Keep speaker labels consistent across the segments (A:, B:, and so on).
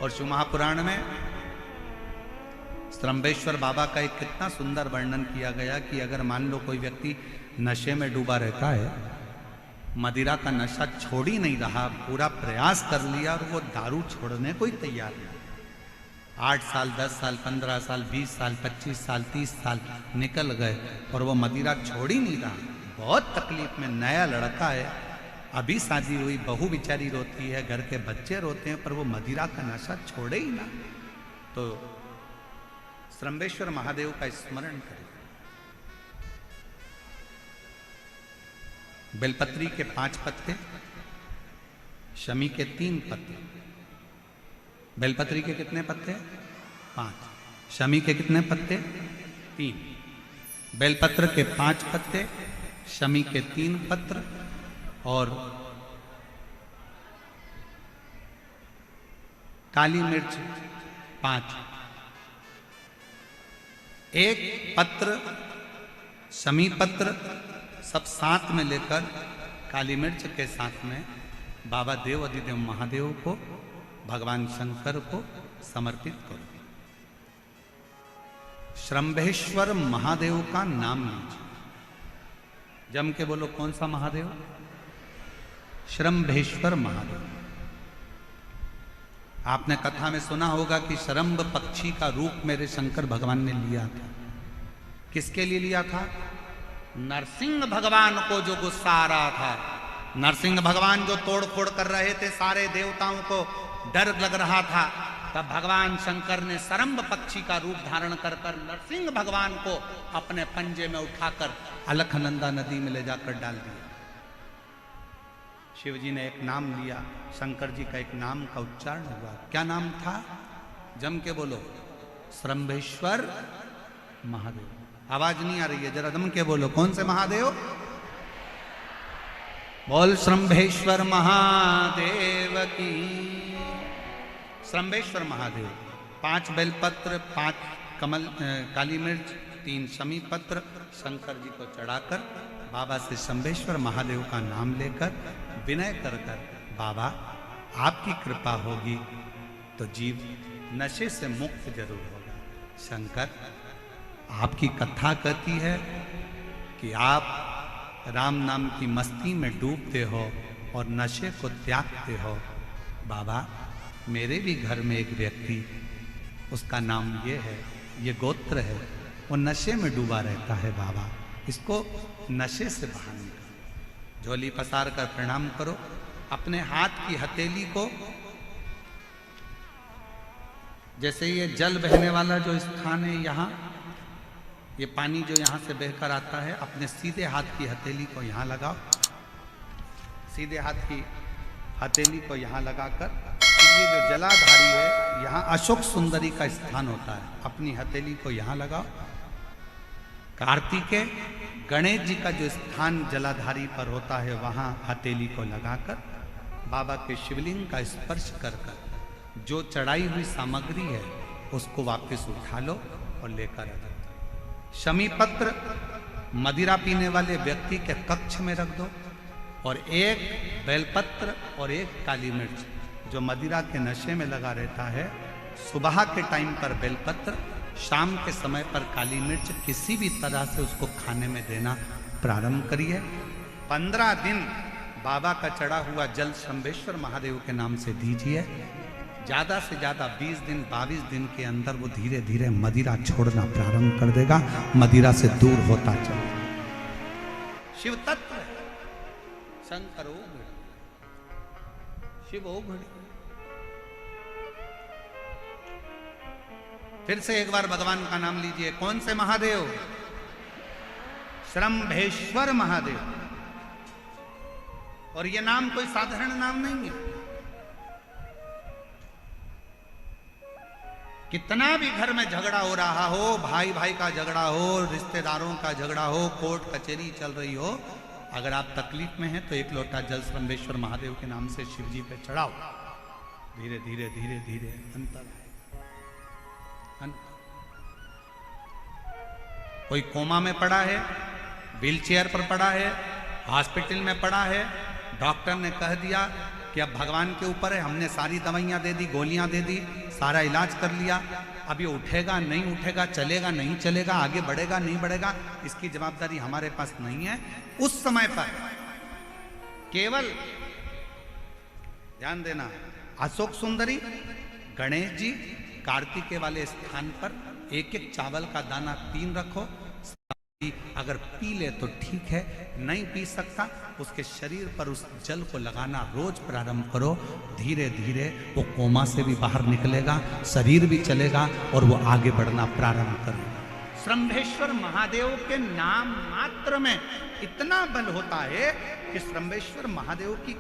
A: और शिव महापुराण में श्रम्भेश्वर बाबा का एक कितना सुंदर वर्णन किया गया कि अगर मान लो कोई व्यक्ति नशे में डूबा रहता है, मदिरा का नशा छोड़ ही नहीं रहा, पूरा प्रयास कर लिया और वो दारू छोड़ने को ही तैयार नहीं, 8 साल 10 साल 15 साल 20 साल 25 साल 30 साल निकल गए और वो मदिरा छोड़ ही नहीं रहा, बहुत तकलीफ में, नया लड़का है, अभी शादी हुई, बहू बेचारी रोती है, घर के बच्चे रोते हैं, पर वो मदिरा का नशा छोड़े ही ना। तो श्रम्भेश्वर महादेव का स्मरण करें। बेलपत्री के 5 पत्ते, शमी के 3 पत्ते। बेलपत्री के कितने पत्ते? 5। शमी के कितने पत्ते? 3। बेलपत्र के 5 पत्ते, शमी के 3 पत्र और काली मिर्च 5। एक पत्र, शमी पत्र सब साथ में लेकर काली मिर्च के साथ में बाबा देव अधिदेव महादेव को, भगवान शंकर को समर्पित करो। श्रम्भेश्वर महादेव का नाम लीजिए, जम के बोलो कौन सा महादेव? श्रम्भेश्वर महादेव। आपने कथा में सुना होगा कि शरम्भ पक्षी का रूप मेरे शंकर भगवान ने लिया था। किसके लिए लिया था? नरसिंह भगवान को जो गुस्सा आ रहा था, नरसिंह भगवान जो तोड़ फोड़ कर रहे थे, सारे देवताओं को डर लग रहा था, तब भगवान शंकर ने शरम्भ पक्षी का रूप धारण कर नरसिंह भगवान को अपने पंजे में उठाकर अलखनंदा नदी में ले जाकर डाल दिया। शिव जी ने एक नाम लिया, शंकर जी का एक नाम का उच्चारण हुआ। क्या नाम था? जम के बोलो, श्रम्भेश्वर महादेव। आवाज नहीं आ रही है, जरा दम के बोलो, कौन से महादेव? बोल श्रम्भेश्वर महादेव की। श्रम्भेश्वर महादेव, 5 बेलपत्र, 5 कमल काली मिर्च, 3 शमी पत्र शंकर जी को चढ़ाकर बाबा से श्रम्भेश्वर महादेव का नाम लेकर विनय कर बाबा आपकी कृपा होगी तो जीव नशे से मुक्त जरूर होगा। शंकर, आपकी कथा कहती है कि आप राम नाम की मस्ती में डूबते हो और नशे को त्यागते हो। बाबा, मेरे भी घर में एक व्यक्ति, उसका नाम ये है, ये गोत्र है, वो नशे में डूबा रहता है। बाबा, इसको नशे से बाहर निकालो। झोली पसार कर प्रणाम करो, अपने हाथ की हथेली को, जैसे ये जल बहने वाला जो स्थान है यहाँ, ये पानी जो यहाँ से बहकर आता है, अपने सीधे हाथ की हथेली को यहाँ लगाओ, सीधे हाथ की हथेली को यहाँ लगाकर, ये जो जलाधारी है, यहाँ अशोक सुंदरी का स्थान होता है, अपनी हथेली को यहाँ लगाओ। कार्तिकेय गणेश जी का जो स्थान जलाधारी पर होता है, वहाँ हथेली को लगाकर बाबा के शिवलिंग का स्पर्श कर कर जो चढ़ाई हुई सामग्री है उसको वापस उठा लो और लेकर आ जाओ। शमी पत्र मदिरा पीने वाले व्यक्ति के कक्ष में रख दो, और एक बेलपत्र और एक काली मिर्च जो मदिरा के नशे में लगा रहता है, सुबह के टाइम पर बेलपत्र, शाम के समय पर काली मिर्च, किसी भी तरह से उसको खाने में देना प्रारंभ करिए। 15 दिन बाबा का चढ़ा हुआ जल श्रम्भेश्वर महादेव के नाम से दीजिए। ज्यादा से ज्यादा 20 दिन 22 दिन के अंदर वो धीरे धीरे मदिरा छोड़ना प्रारंभ कर देगा, मदिरा से दूर होता चले। शिव तत्व है, शंकर ओघड़, शिव ओघड़। फिर से एक बार भगवान का नाम लीजिए। कौन से महादेव? श्रम्भेश्वर महादेव। और ये नाम कोई साधारण नाम नहीं है। कितना भी घर में झगड़ा हो रहा हो, भाई भाई का झगड़ा हो, रिश्तेदारों का झगड़ा हो, कोर्ट कचहरी चल रही हो, अगर आप तकलीफ में हैं तो एक लोटा जल श्रम्भेश्वर महादेव के नाम से शिव जी पे चढ़ाओ। धीरे धीरे धीरे धीरे अंतर। कोई कोमा में पड़ा है, व्हीलचेयर पर पड़ा है, हॉस्पिटल में पड़ा है, डॉक्टर ने कह दिया कि अब भगवान के ऊपर है, हमने सारी दवाइयां दे दी, गोलियां दे दी, सारा इलाज कर लिया, अब ये उठेगा नहीं उठेगा, चलेगा नहीं चलेगा, आगे बढ़ेगा नहीं बढ़ेगा, इसकी जवाबदारी हमारे पास नहीं है। उस समय पर केवल ध्यान देना, अशोक सुंदरी, गणेश जी, कार्तिकेय वाले स्थान पर एक एक चावल का दाना 3 रखो। अगर पी ले तो ठीक है, नहीं पी सकता उसके शरीर पर उस जल को लगाना रोज प्रारंभ करो। धीरे धीरे वो कोमा से भी बाहर निकलेगा, शरीर भी चलेगा और वो आगे बढ़ना प्रारंभ करेगा। श्रंभेश्वर महादेव के नाम मात्र में इतना बल होता है कि श्रंभेश्वर महादेव की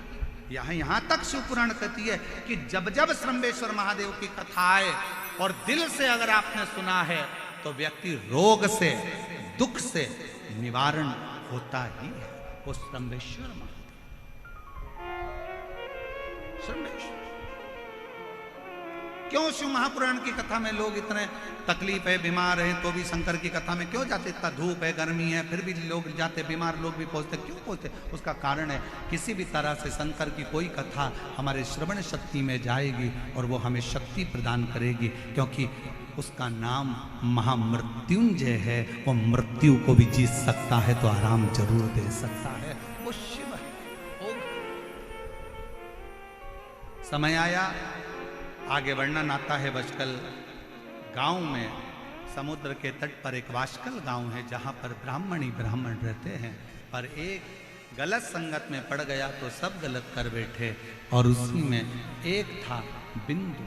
A: यहां तक शिवपुराण कहती है कि जब जब श्रंभेश्वर महादेव की कथा आए और दिल से अगर आपने सुना है तो व्यक्ति रोग से, दुख से निवारण होता ही है। वो श्रंभेश्वर महादेव, श्रंभेश्वर। क्यों शिव महापुराण की कथा में लोग इतने तकलीफ है, बीमार है तो भी शंकर की कथा में क्यों जाते? इतना धूप है, गर्मी है, फिर भी लोग जाते, बीमार लोग भी पहुंचते, क्यों पहुंचते? उसका कारण है किसी भी तरह से शंकर की कोई कथा हमारे श्रवण शक्ति में जाएगी और वो हमें शक्ति प्रदान करेगी, क्योंकि उसका नाम महामृत्युंजय है। वो मृत्यु को भी जीत सकता है तो आराम जरूर दे सकता है, वो शिव है। समय आया, आगे वर्णन आता है। बचकल गांव में समुद्र के तट पर एक वाशकल गांव है जहां पर ब्राह्मण ही ब्राह्मण रहते हैं, पर एक गलत संगत में पड़ गया तो सब गलत कर बैठे। और उसी में एक था बिंदु,